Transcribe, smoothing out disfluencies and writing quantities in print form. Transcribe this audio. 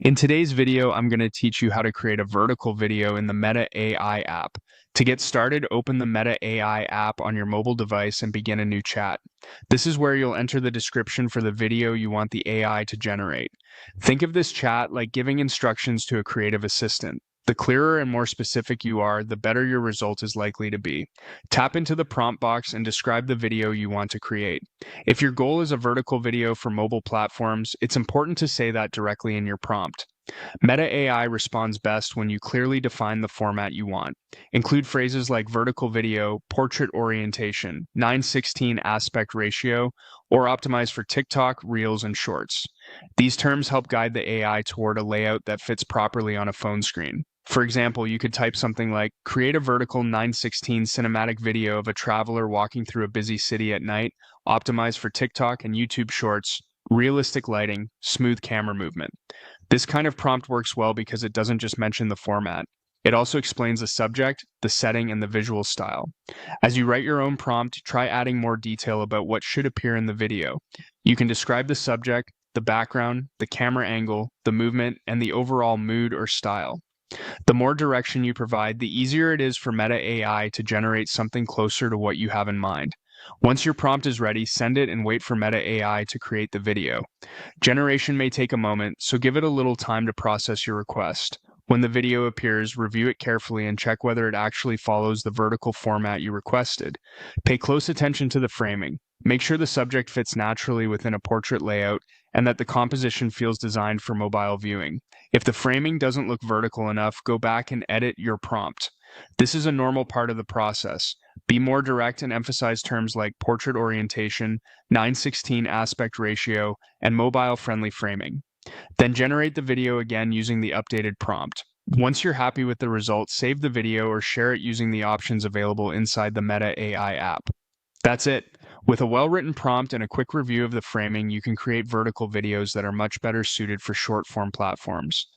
In today's video, I'm going to teach you how to create a vertical video in the Meta AI app. To get started, open the Meta AI app on your mobile device and begin a new chat. This is where you'll enter the description for the video you want the AI to generate. Think of this chat like giving instructions to a creative assistant. The clearer and more specific you are, the better your result is likely to be. Tap into the prompt box and describe the video you want to create. If your goal is a vertical video for mobile platforms, it's important to say that directly in your prompt. Meta AI responds best when you clearly define the format you want. Include phrases like vertical video, portrait orientation, 9:16 aspect ratio, or optimize for TikTok, Reels, and Shorts. These terms help guide the AI toward a layout that fits properly on a phone screen. For example, you could type something like, create a vertical 9:16 cinematic video of a traveler walking through a busy city at night, optimized for TikTok and YouTube Shorts, realistic lighting, smooth camera movement. This kind of prompt works well because it doesn't just mention the format. It also explains the subject, the setting, and the visual style. As you write your own prompt, try adding more detail about what should appear in the video. You can describe the subject, the background, the camera angle, the movement, and the overall mood or style. The more direction you provide, the easier it is for Meta AI to generate something closer to what you have in mind. Once your prompt is ready, send it and wait for Meta AI to create the video. Generation may take a moment, so give it a little time to process your request. When the video appears, review it carefully and check whether it actually follows the vertical format you requested. Pay close attention to the framing. Make sure the subject fits naturally within a portrait layout and that the composition feels designed for mobile viewing. If the framing doesn't look vertical enough, go back and edit your prompt. This is a normal part of the process. Be more direct and emphasize terms like portrait orientation, 9:16 aspect ratio, and mobile-friendly framing. Then generate the video again using the updated prompt. Once you're happy with the results, save the video or share it using the options available inside the Meta AI app. That's it. With a well-written prompt and a quick review of the framing, you can create vertical videos that are much better suited for short-form platforms.